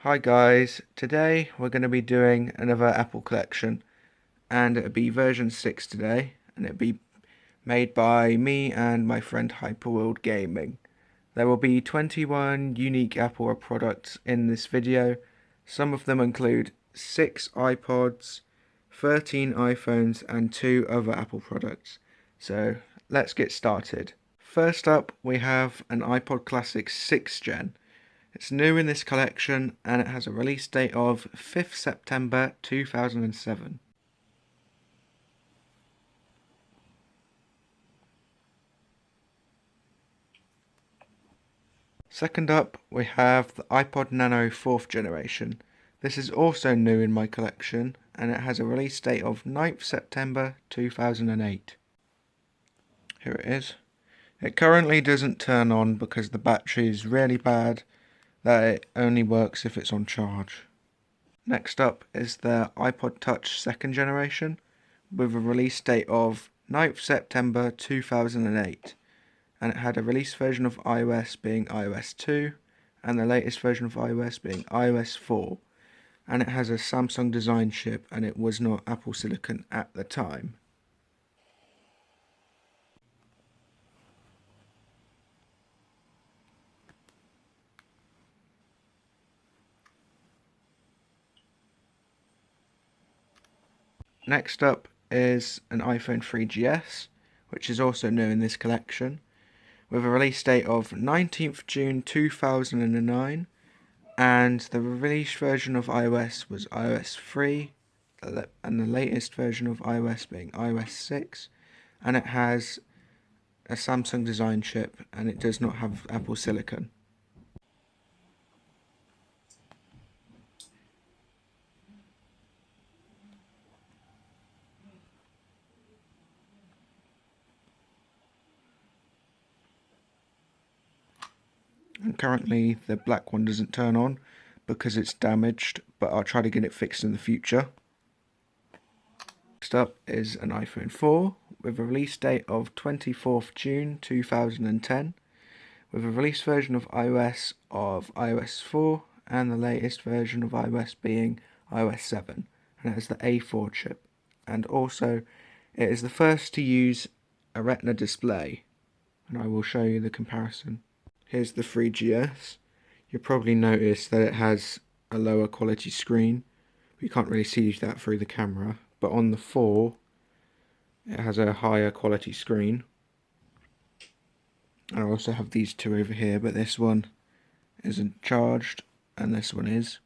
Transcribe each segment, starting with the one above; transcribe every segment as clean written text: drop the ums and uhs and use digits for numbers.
Hi guys, today we're going to be doing another Apple collection, and it'll be version 6 today, and it'll be made by me and my friend Hyperworld Gaming. There will be 21 unique Apple products in this video. Some of them include 6 iPods, 13 iPhones and 2 other Apple products. So let's get started. First up we have an iPod Classic 6th Gen. It's new in this collection and it has a release date of 5th September 2007. Second up, we have the iPod Nano 4th generation. This is also new in my collection and it has a release date of 9th September 2008. Here it is. It currently doesn't turn on because the battery is really bad, that it only works if it's on charge. Next up is the iPod Touch 2nd generation with a release date of 9th September 2008, and it had a release version of iOS being iOS 2 and the latest version of iOS being iOS 4, and it has a Samsung design chip and it was not Apple Silicon at the time. Next up is an iPhone 3GS, which is also new in this collection, with a release date of 19th June 2009, and the release version of iOS was iOS 3, and the latest version of iOS being iOS 6, and it has a Samsung design chip and it does not have Apple Silicon. And currently the black one doesn't turn on because it's damaged, but I'll try to get it fixed in the future. Next up is an iPhone 4 with a release date of 24th June 2010, with a release version of iOS 4 and the latest version of iOS being iOS 7, and it has the A4 chip, and also it is the first to use a Retina display, and I will show you the comparison. Here's the 3GS. You'll probably notice that it has a lower quality screen. You can't really see that through the camera, but on the 4 it has a higher quality screen. I also have these two over here, but this one isn't charged and this one is.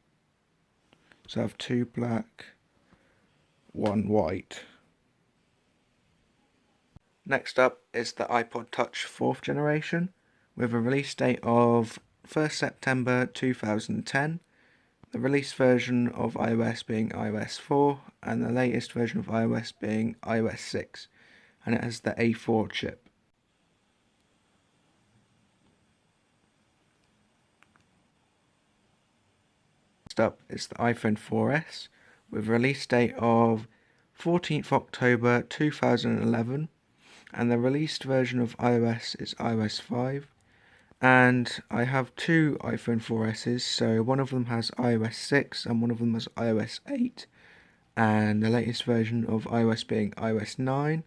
So I have two black, one white. Next up is the iPod Touch 4th generation with a release date of 1st September 2010, the release version of iOS being iOS 4 and the latest version of iOS being iOS 6, and it has the A4 chip. Next up is the iPhone 4S with a release date of 14th October 2011, and the released version of iOS is iOS 5. And I have two iPhone 4Ss, so one of them has iOS 6 and one of them has iOS 8, and the latest version of iOS being iOS 9,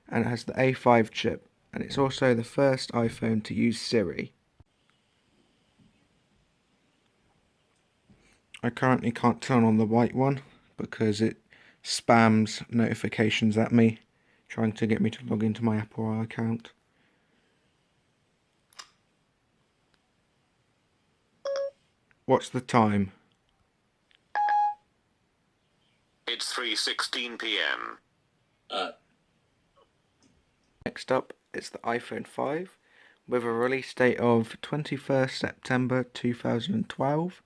and it has the A5 chip, and it's also the first iPhone to use Siri. I currently can't turn on the white one because it spams notifications at me trying to get me to log into my Apple account. What's the time? It's 3:16 p.m. Next up is the iPhone 5 with a release date of 21st September 2012,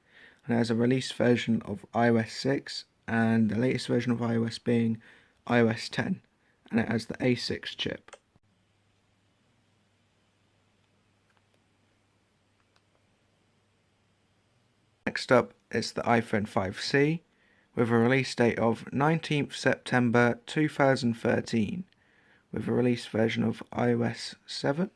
and it has a release version of iOS 6 and the latest version of iOS being iOS 10, and it has the A6 chip. Next up is the iPhone 5C with a release date of 19th September 2013, with a release version of iOS 7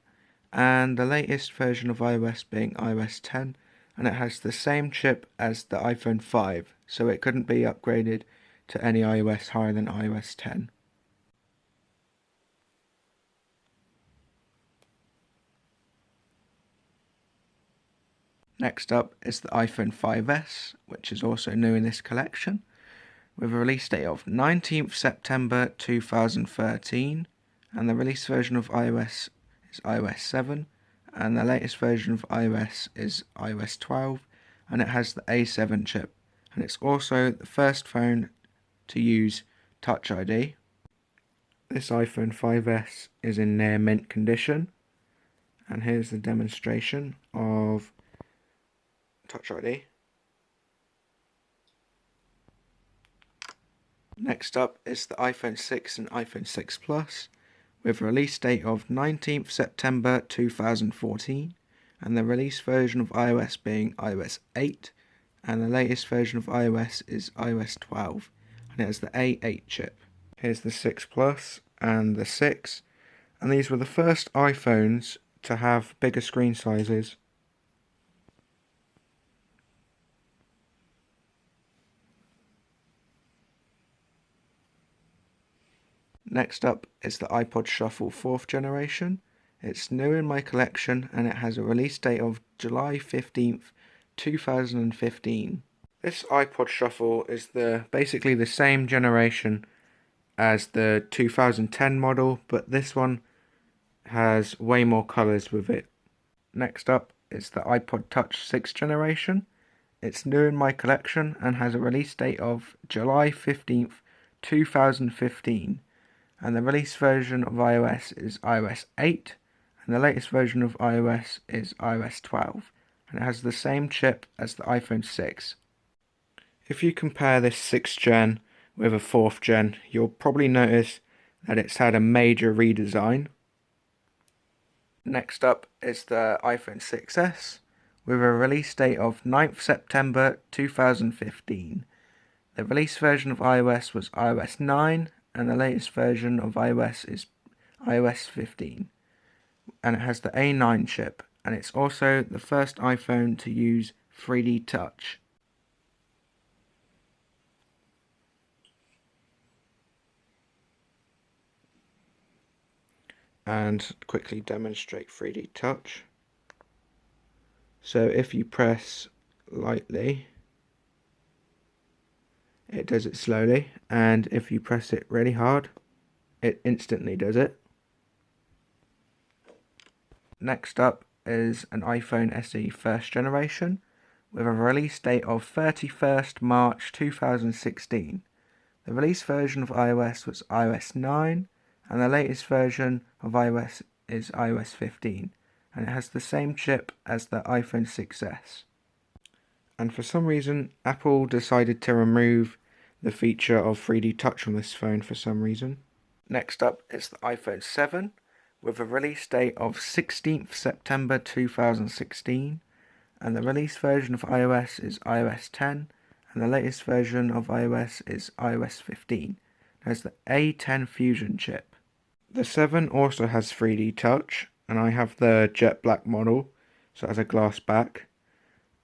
and the latest version of iOS being iOS 10, and it has the same chip as the iPhone 5, so it couldn't be upgraded to any iOS higher than iOS 10. Next up is the iPhone 5S, which is also new in this collection, with a release date of 19th September 2013, and the release version of iOS is iOS 7, and the latest version of iOS is iOS 12, and it has the A7 chip, and it's also the first phone to use Touch ID. This iPhone 5S is in near mint condition, and here's the demonstration of Touch ID. Next up is the iPhone 6 and iPhone 6 Plus, with a release date of 19th September 2014, and the release version of iOS being iOS 8, and the latest version of iOS is iOS 12, and it has the A8 chip. Here's the 6 Plus and the 6, and these were the first iPhones to have bigger screen sizes. Next up is the iPod Shuffle 4th generation. It's new in my collection and it has a release date of July 15th, 2015. This iPod Shuffle is basically the same generation as the 2010 model, but this one has way more colours with it. Next up is the iPod Touch 6th generation. It's new in my collection and has a release date of July 15th, 2015. And the release version of iOS is iOS 8, and the latest version of iOS is iOS 12, and it has the same chip as the iPhone 6. If you compare this 6th gen with a 4th gen, you'll probably notice that it's had a major redesign. Next up is the iPhone 6S, with a release date of 9th September 2015. The release version of iOS was iOS 9, and the latest version of iOS is iOS 15, and it has the A9 chip, and it's also the first iPhone to use 3D Touch. And quickly demonstrate 3D Touch. So if you press lightly, it does it slowly, and if you press it really hard, it instantly does it. Next up is an iPhone SE 1st generation, with a release date of 31st March 2016. The release version of iOS was iOS 9, and the latest version of iOS is iOS 15, and it has the same chip as the iPhone 6S. And for some reason, Apple decided to remove the feature of 3D Touch on this phone for some reason. Next up is the iPhone 7, with a release date of 16th September 2016, and the release version of iOS is iOS 10, and the latest version of iOS is iOS 15. It has the A10 Fusion chip. The 7 also has 3D Touch, and I have the jet black model, so it has a glass back.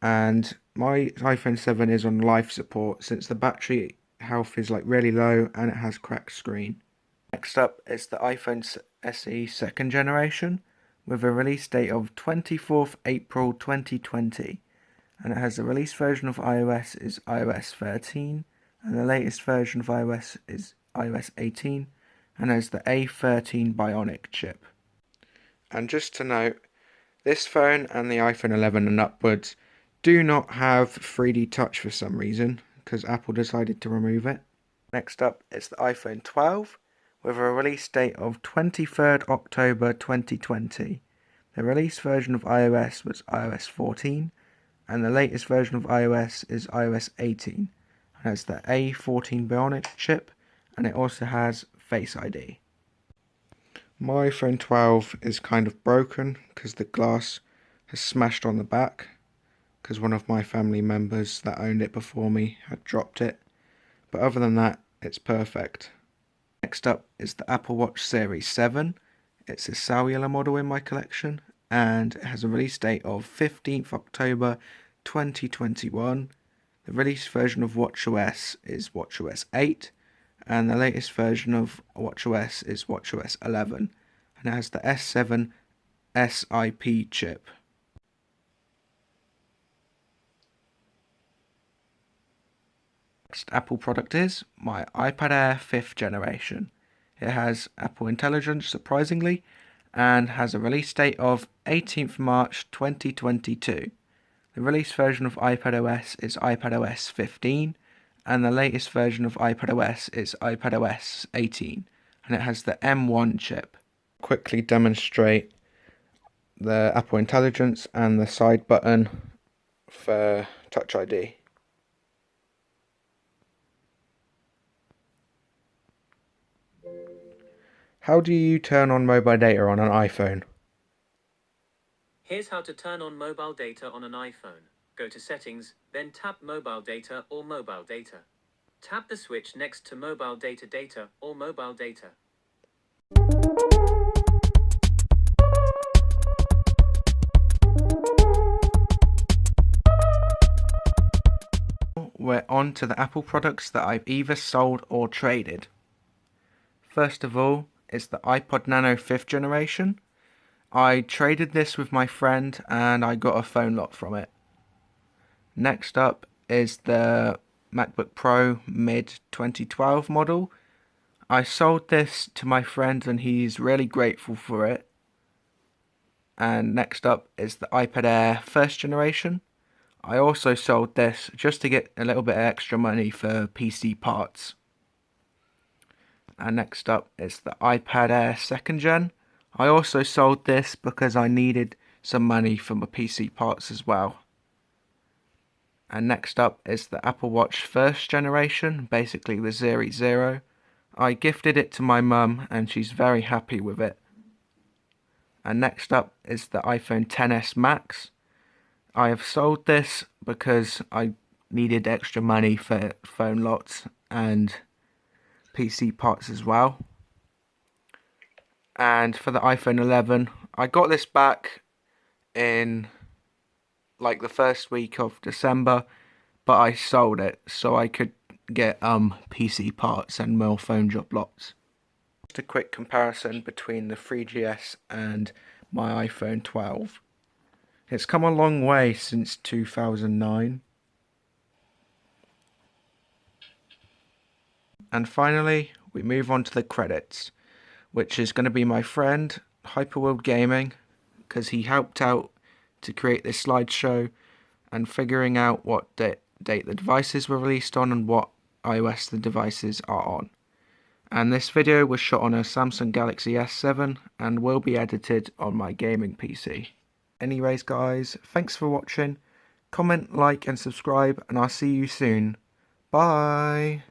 And my iPhone 7 is on life support since the battery health is really low and it has cracked screen. Next up is the iPhone SE 2nd generation, with a release date of 24th April 2020, and it has the release version of iOS is iOS 13, and the latest version of iOS is iOS 18, and has the A13 Bionic chip. And just to note, this phone and the iPhone 11 and upwards do not have 3D Touch for some reason, because Apple decided to remove it. Next up is the iPhone 12, with a release date of 23rd October 2020. The release version of iOS was iOS 14, and the latest version of iOS is iOS 18, and has the A14 Bionic chip, and it also has Face ID. My iPhone 12 is kind of broken because the glass has smashed on the back, because one of my family members that owned it before me had dropped it, but other than that, it's perfect. Next up is the Apple Watch Series 7. It's a cellular model in my collection, and it has a release date of 15th October 2021. The release version of watchOS is watchOS 8, and the latest version of watchOS is watchOS 11, and it has the S7 SiP chip. Next Apple product is my iPad Air 5th generation. It has Apple Intelligence, surprisingly, and has a release date of 18th March 2022. The release version of iPadOS is iPadOS 15, and the latest version of iPadOS is iPadOS 18, and it has the M1 chip. Quickly demonstrate the Apple Intelligence and the side button for Touch ID. How do you turn on mobile data on an iPhone? Here's how to turn on mobile data on an iPhone. Go to Settings, then tap Mobile Data or Mobile Data. Tap the switch next to Mobile Data Data or Mobile Data. We're on to the Apple products that I've either sold or traded. First of all is the iPod Nano 5th generation. I traded this with my friend and I got a phone lot from it. Next up is the MacBook Pro mid 2012 model. I sold this to my friend and he's really grateful for it. And next up is the iPad Air 1st generation. I also sold this just to get a little bit of extra money for PC parts. And next up is the iPad Air 2nd gen. I also sold this because I needed some money for my PC parts as well. And next up is the Apple Watch 1st generation, basically the Series 0. I gifted it to my mum and she's very happy with it. And next up is the iPhone XS Max. I have sold this because I needed extra money for phone lots and PC parts as well. And for the iPhone 11, I got this back in like the first week of December, but I sold it so I could get PC parts and more phone job lots. Just a quick comparison between the 3GS and my iPhone 12. It's come a long way since 2009. And finally, we move on to the credits, which is going to be my friend Hyperworld Gaming, because he helped out to create this slideshow and figuring out what date the devices were released on and what iOS the devices are on. And this video was shot on a Samsung Galaxy S7 and will be edited on my gaming PC. Anyways guys, thanks for watching. Comment, like and subscribe, and I'll see you soon. Bye!